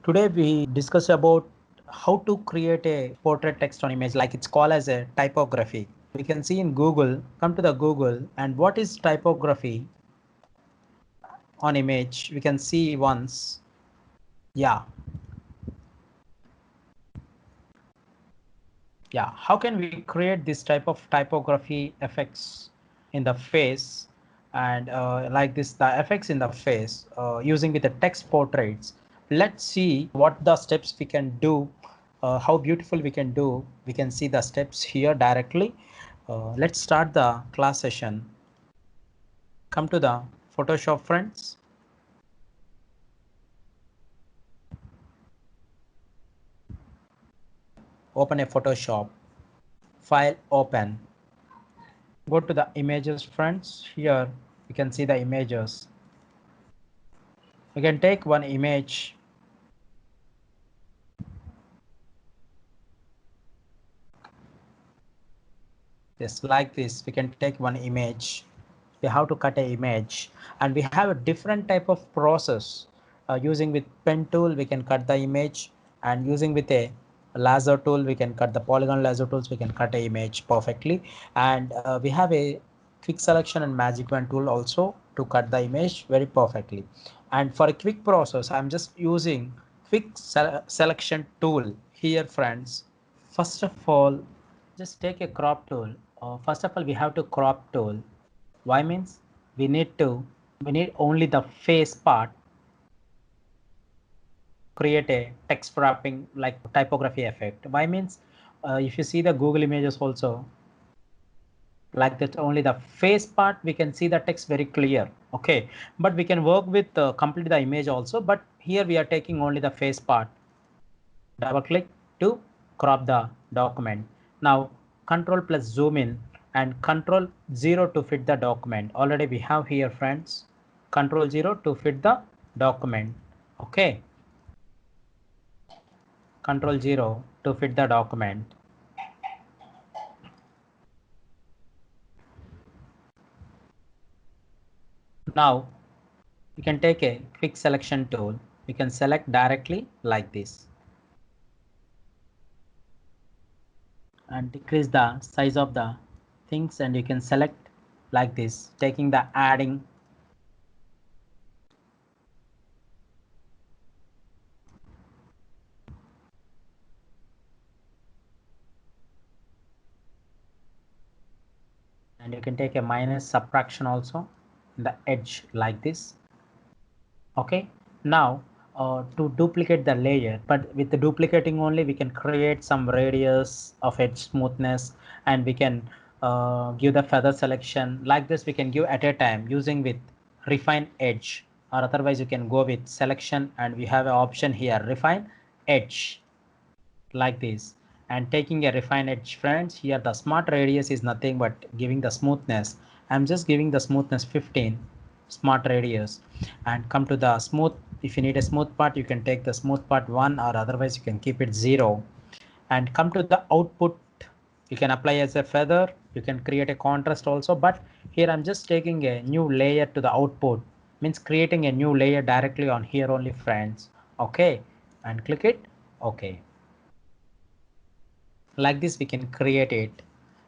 Today we discuss about how to create a portrait text on image, like it's called as a typography. We can see in Google, come to the Google, and what is typography on image? We can see once. Yeah. Yeah. How can we create this type of typography effects in the face and like this, the effects in the face using with the text portraits? Let's see what the steps we can do, how beautiful we can do. We can see the steps here directly. Let's start the class session. Come to the Photoshop, friends. Open a Photoshop file, open. Go to the images, friends. Here you can see the images. You can take one image. Just like this, we can take one image. We have to cut an image, and we have a different type of process. Using with pen tool, we can cut the image, and using with a laser tool, we can cut the polygon laser tools. We can cut an image perfectly, and we have a quick selection and magic wand tool also to cut the image very perfectly. And for a quick process, I'm just using quick selection tool here, friends. First of all, just take a crop tool. First of all, we have to crop tool. Why means we need to we need only the face part, create a text wrapping like typography effect. Why means if you see the Google images also, like that, only the face part we can see the text very clear. Okay, but we can work with complete the image also, but here we are taking only the face part. Double click to crop the document. Now control plus zoom in and control 0 to fit the document. Already we have here, friends, control 0 to fit the document. Okay, control 0 to fit the document. Now you can take a quick selection tool. You can select directly like this and decrease the size of the things, and you can select like this, taking the adding. And you can take a minus subtraction also in the edge like this. Okay, now to duplicate the layer, but with the duplicating only we can create some radius of edge smoothness, and we can give the feather selection like this. We can give at a time using with refine edge, or otherwise you can go with selection, and we have an option here, refine edge, like this. And taking a refined edge, friends, here the smart radius is nothing but giving the smoothness. I'm just giving the smoothness 15 smart radius. And come to the smooth. If you need a smooth part, you can take the smooth part 1, or otherwise you can keep it 0. And come to the output. You can apply as a feather. You can create a contrast also, but here I'm just taking a new layer to the output, means creating a new layer directly on here only, friends. Okay, and click it. Okay, like this we can create it.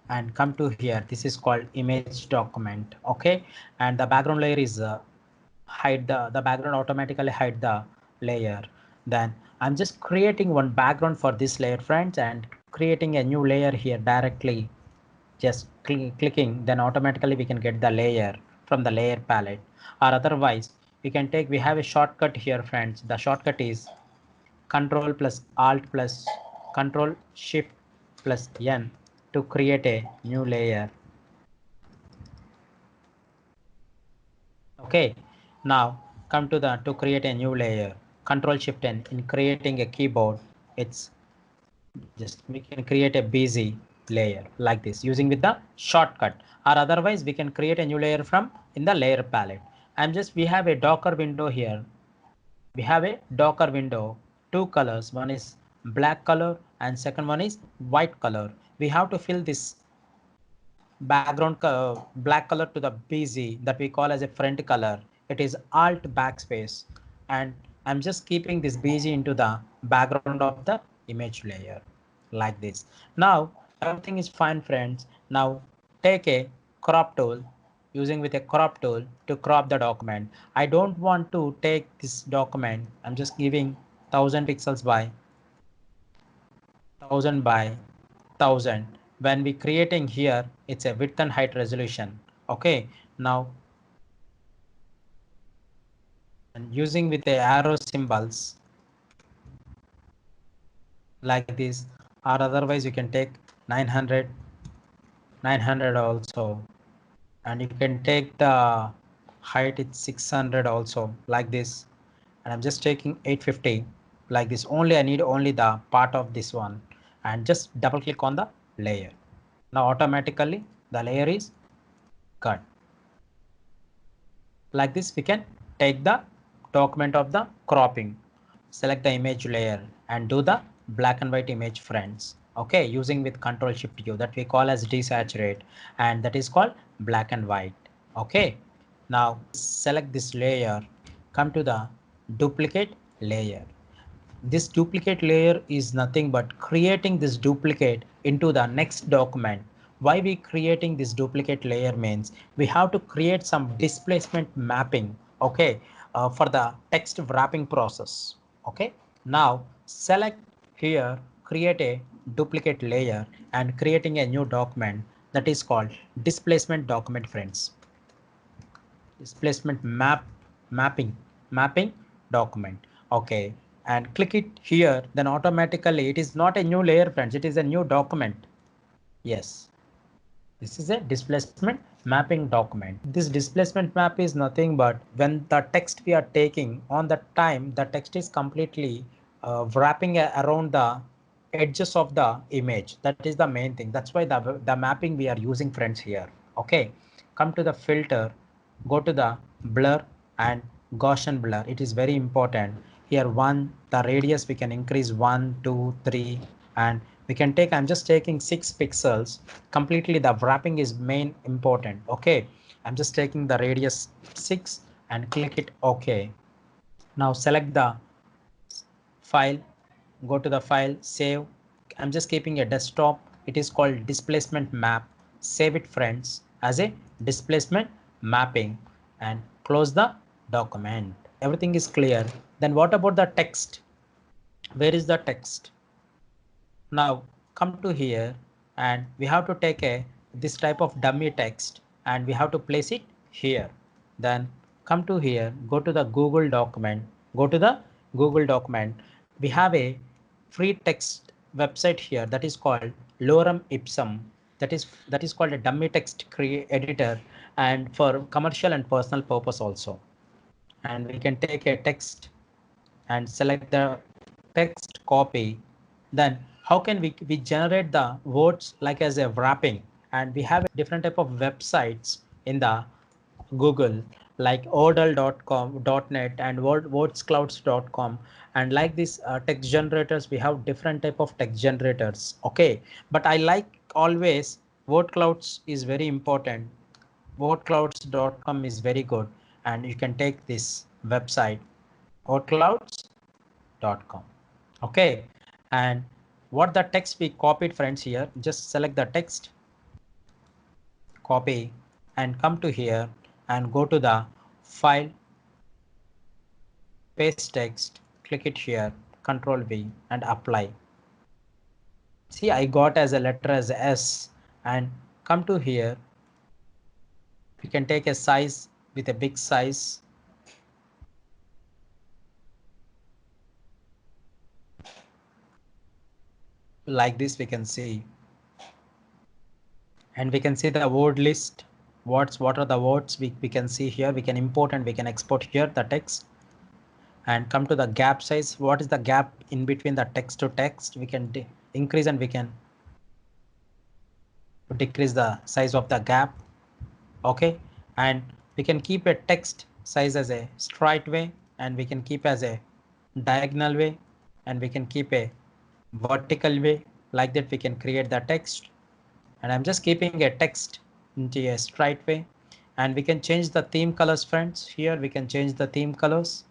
And come to here, this is called image document. Okay, and the background layer is hide the background, automatically hide the layer. Then I'm just creating one background for this layer, friends, and creating a new layer here directly. Just clicking, then automatically we can get the layer from the layer palette. Or otherwise we can take, we have a shortcut here, friends. The shortcut is Control plus Alt plus Control Shift plus N to create a new layer. Okay, now come to the to create a new layer. Control Shift N. In creating a keyboard, it's just we can create a busy layer like this using with the shortcut, or otherwise we can create a new layer from in the layer palette. And just we have a Docker window here. We have a Docker window, two colors, one is black color and second one is white color. We have to fill this background black color to the BZ that we call as a front color. It is Alt backspace, and I'm just keeping this BG into the background of the image layer like this. Now everything is fine, friends. Now take a crop tool, using with a crop tool to crop the document. I don't want to take this document. I'm just giving 1000 pixels by 1000 by 1000. When we creating here, it's a width and height resolution. Okay, now and using with the arrow symbols like this, or otherwise you can take 900 also, and you can take the height, it's 600 also like this, and I'm just taking 850 like this. Only I need only the part of this one, and just double click on the layer. Now automatically the layer is cut. Like this we can take the document of the cropping, select the image layer and do the black and white image, friends. Okay, using with Control Shift U, that we call as desaturate, and that is called black and white. Okay, now select this layer, come to the duplicate layer. This duplicate layer is nothing but creating this duplicate into the next document. Why we creating this duplicate layer means we have to create some displacement mapping, okay, for the text wrapping process. Okay, now select here, create a duplicate layer and creating a new document that is called displacement document, friends. Displacement mapping document. Okay, and click it here, then automatically it is not a new layer, friends, it is a new document. Yes, this is a displacement mapping document. This displacement map is nothing but when the text we are taking on the time, the text is completely wrapping around the edges of the image. That is the main thing. That's why the mapping we are using, friends, here. Okay, come to the filter, go to the blur and Gaussian blur. It is very important here. The radius we can increase 1, 2, 3, and we can take, I'm just taking 6 pixels completely. The wrapping is main important. Okay, I'm just taking the radius 6 and click it. Okay, now select the file, go to the file, save. I'm just keeping a desktop. It is called displacement map. Save it, friends, as a displacement mapping and close the document. Everything is clear. Then what about the text? Where is the text? Now come to here and we have to take a this type of dummy text and we have to place it here. Then come to here, go to the Google document, go to the Google document. We have a free text website here that is called Lorem Ipsum. That is called a dummy text editor and for commercial and personal purpose also. And we can take a text and select the text copy. Then how can we generate the words like as a wrapping, and we have different type of websites in the Google like odal.com, .net and wordsclouds.com, and like this text generators, we have different type of text generators. Okay, but I like always wordclouds is very important. Wordclouds.com is very good, and you can take this website wordclouds.com. Okay, and what the text we copied, friends, here, just select the text, copy, and come to here and go to the file, paste text, click it here, Control V and apply. See, I got as a letter as S, and come to here. We can take a size with a big size. Like this we can see, and we can see the word list. What are the words we can see here. We can import and we can export here the text, and come to the gap size. What is the gap in between the text to text? We can increase and we can decrease the size of the gap. Okay, and we can keep a text size as a straight way, and we can keep as a diagonal way, and we can keep a vertical way. Like that we can create the text, and I'm just keeping a text into a straight way, and we can change the theme colors, friends. Here we can change the theme colors.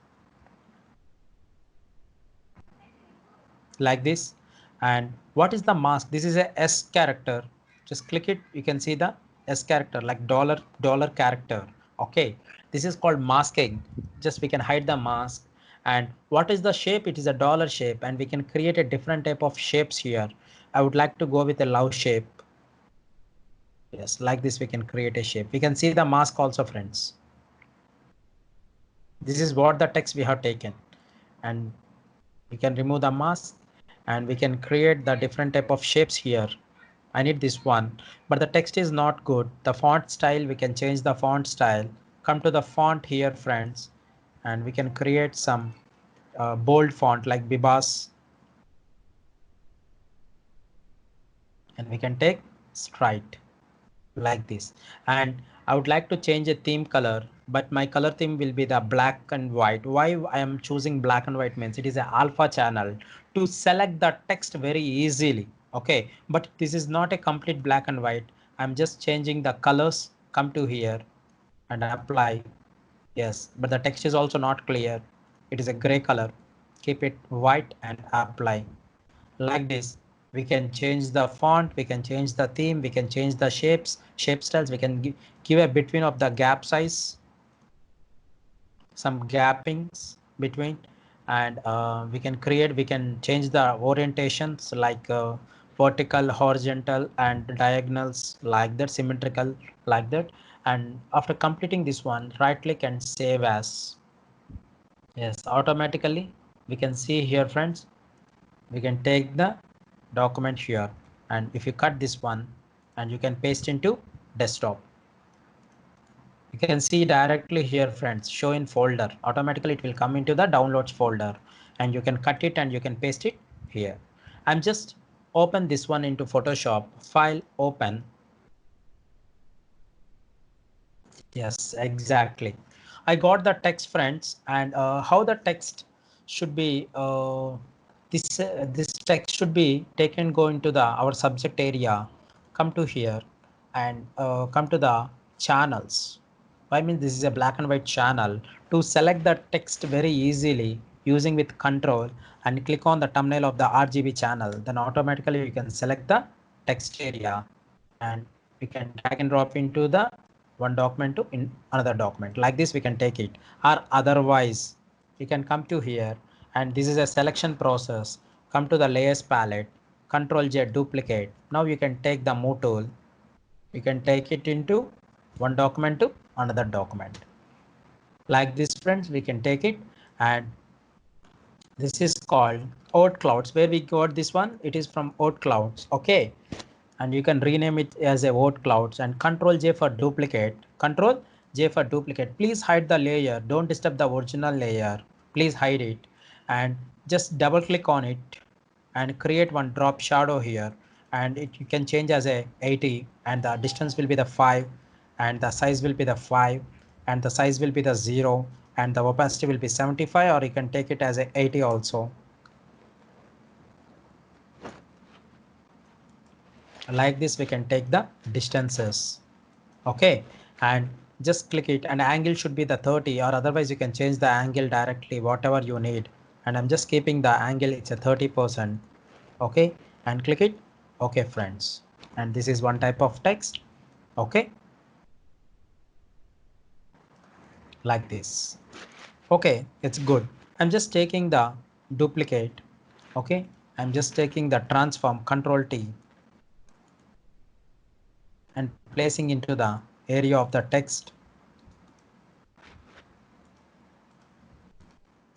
like this. And what is the mask? This is a S character. Just click it. You can see the S character, like dollar character. Okay, this is called masking. Just we can hide the mask. And what is the shape? It is a dollar shape, and we can create a different type of shapes here. I would like to go with a love shape. Yes, like this we can create a shape. We can see the mask also, friends. This is what the text we have taken, and we can remove the mask and we can create the different type of shapes here. I need this one, but the text is not good. The font style, we can change the font style. Come to the font here, friends, and we can create some bold font like Bibas, and we can take Stride like this. And I would like to change a theme color, but my color theme will be the black and white. Why I am choosing black and white means it is an alpha channel to select the text very easily. Okay, but this is not a complete black and white. I'm just changing the colors. Come to here and apply. Yes, but the text is also not clear. It is a gray color. Keep it white and apply like this. We can change the font, we can change the theme, we can change the shape styles, we can give a between of the gap size, some gappings between, and we can change the orientations like vertical, horizontal, and diagonals like that, symmetrical like that. And after completing this one, right click and save as. Yes, automatically we can see here, friends. We can take the document here, and if you cut this one and you can paste into desktop, you can see directly here, friends, show in folder. Automatically it will come into the downloads folder, and you can cut it and you can paste it here. I'm just open this one into Photoshop, file, open. Yes, exactly. I got the text, friends, and how the text should be. This text should be taken, go into the our subject area. Come to here, and come to the channels. I mean, this is a black and white channel. To select the text very easily using with control and click on the thumbnail of the RGB channel, then automatically you can select the text area, and we can drag and drop into the one document to in another document. Like this we can take it, or otherwise we can come to here, and this is a selection process. Come to the layers palette, Control J, duplicate. Now you can take the move tool, you can take it into one document to another document. Like this, friends, we can take it, and this is called Oat Clouds. Where we got this one, it is from Oat Clouds. Okay, and you can rename it as a Oat Clouds, and Control J for duplicate. Control J for duplicate. Please hide the layer. Don't disturb the original layer. Please hide it, and just double click on it and create one drop shadow here, and you can change as a 80, and the distance will be the 5, and the size will be the 5, and the size will be the 0, and the opacity will be 75, or you can take it as a 80 also. Like this we can take the distances. Okay, and just click it, and angle should be the 30, or otherwise you can change the angle directly, whatever you need. And I'm just keeping the angle, it's a 30%. Okay, and click it. Okay, friends, and this is one type of text. Okay, like this. Okay, it's good. I'm just taking the duplicate. Okay, I'm just taking the transform, Control T, and placing into the area of the text.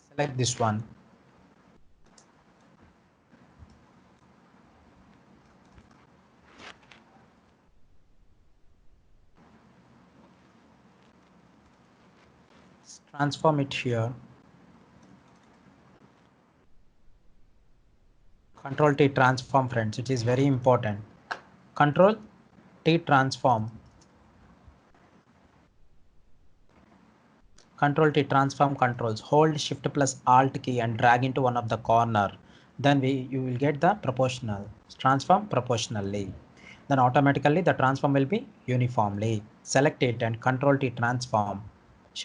Select this one. Transform it here. Control T, transform, friends. It is very important. Control T, transform. Control T, transform controls. Hold Shift plus Alt key and drag into one of the corner. Then you will get the proportional. Transform proportionally. Then automatically the transform will be uniformly. Select it and Control T, transform.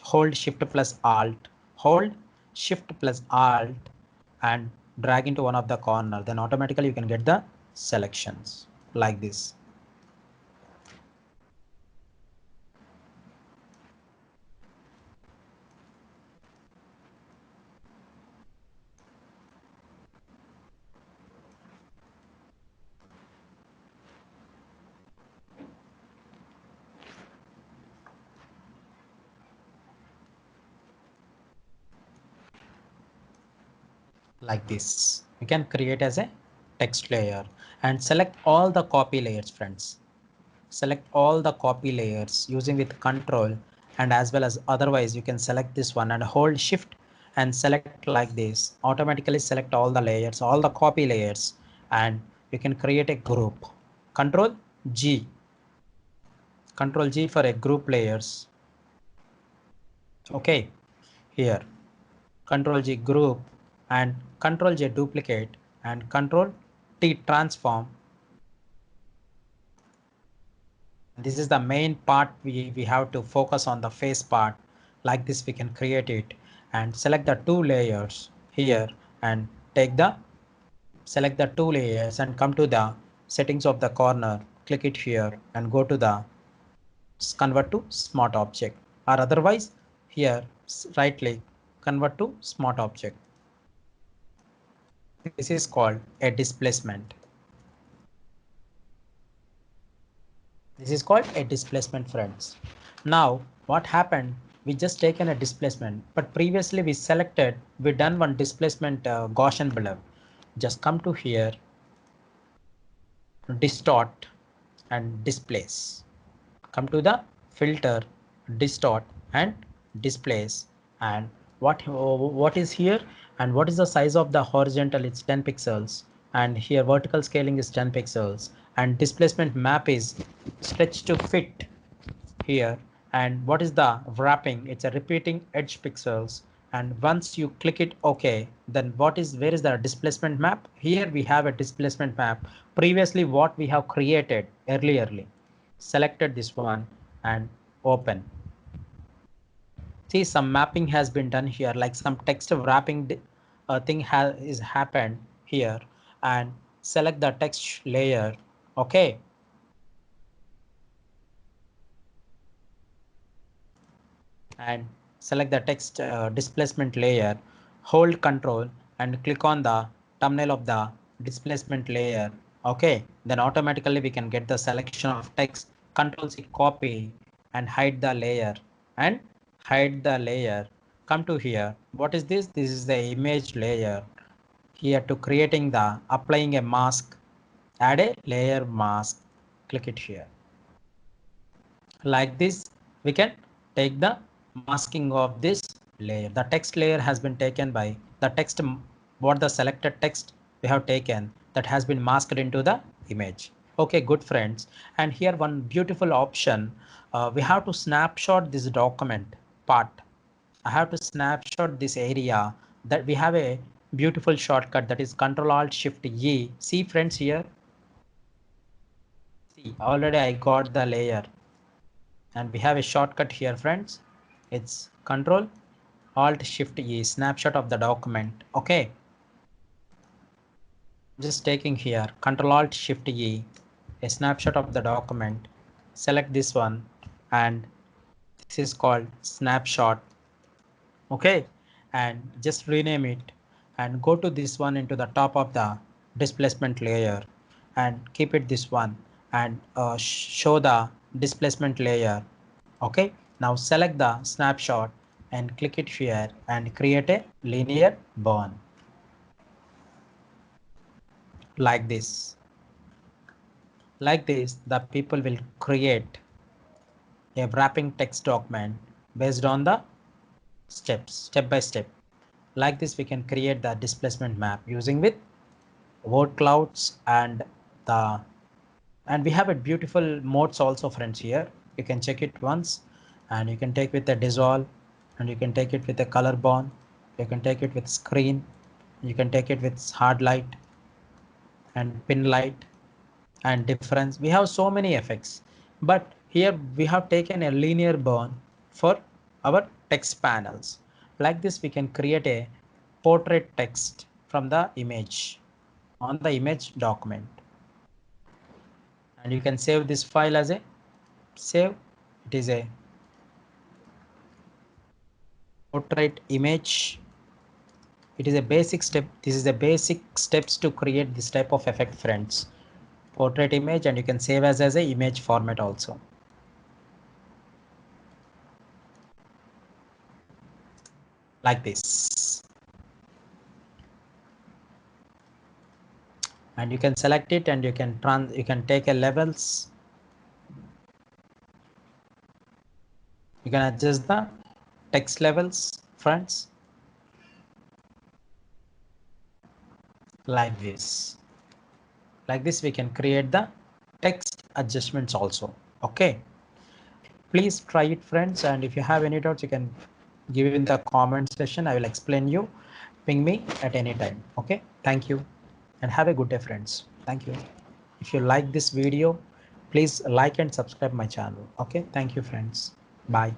Hold Shift plus Alt. Hold Shift plus Alt and drag into one of the corner, then automatically you can get the selections like this. Like this, you can create as a text layer and select all the copy layers, friends. Select all the copy layers using with control, and as well as otherwise you can select this one and hold shift and select like this. Automatically select all the layers, all the copy layers, and you can create a group. Control G. Control G for a group layers. Okay, here Control G group and Control J duplicate and Control T transform. This is the main part. We have to focus on the face part. Like this we can create it and select the two layers here and take the select the two layers and come to the settings of the corner, click it here and go to the convert to smart object, or otherwise here right click convert to smart object. This is called a displacement. This is called a displacement, friends. Now what happened? We just taken a displacement, but previously we done one displacement Gaussian below. Just come to here, distort and displace. Come to the filter, distort and displace. And what is here and what is the size of the horizontal? It's 10 pixels, and here vertical scaling is 10 pixels, and displacement map is stretch to fit here. And what is the wrapping? It's a repeating edge pixels. And once you click it OK, then where is the displacement map? Here we have a displacement map. Previously what we have created earlierly. Selected this one and open. See, some mapping has been done here, like some text wrapping thing is happened here. And select the text layer. Okay. And select the text displacement layer, hold control and click on the thumbnail of the displacement layer. Okay, then automatically we can get the selection of text. Control C copy and hide the layer and hide the layer. Come to here. What is this? This is the image layer. Here to creating the applying a mask, add a layer mask. Click it here. Like this we can take the masking of this layer. The text layer has been taken by the text, what the selected text we have taken, that has been masked into the image. Okay, good friends. And here one beautiful option, we have to snapshot this document part. I have to snapshot this area. That we have a beautiful shortcut, that is Control Alt Shift E. See friends, here see already I got the layer. And we have a shortcut here, friends. It's Control Alt Shift E, snapshot of the document. Okay. Just taking here Control Alt Shift E, a snapshot of the document. Select this one and this is called snapshot. Okay. And just rename it and go to this one into the top of the displacement layer and keep it this one and show the displacement layer. Okay, now select the snapshot and click it here and create a linear burn like this. Like this, the people will create a wrapping text document based on the steps, step by step. Like this, we can create the displacement map using with word clouds and we have a beautiful modes also, friends. Here you can check it once, and you can take with the dissolve, and you can take it with the color bond, you can take it with screen, you can take it with hard light and pin light and difference. We have so many effects, but here we have taken a linear burn for our text panels. Like this we can create a portrait text from the image on the image document. And you can save this file as a save. It is a portrait image. It is a basic step. This is the basic steps to create this type of effect, friends. Portrait image, and you can save as a image format also. Like this. And you can select it, and you can take a levels. You can adjust the text levels, friends, like this. Like this, we can create the text adjustments also. Okay, please try it, friends, and if you have any doubts, you can give it in the comment section. I will explain you. Ping me at any time. Okay, thank you and have a good day, friends. Thank you. If you like this video, please like and subscribe my channel. Okay, thank you, friends. Bye.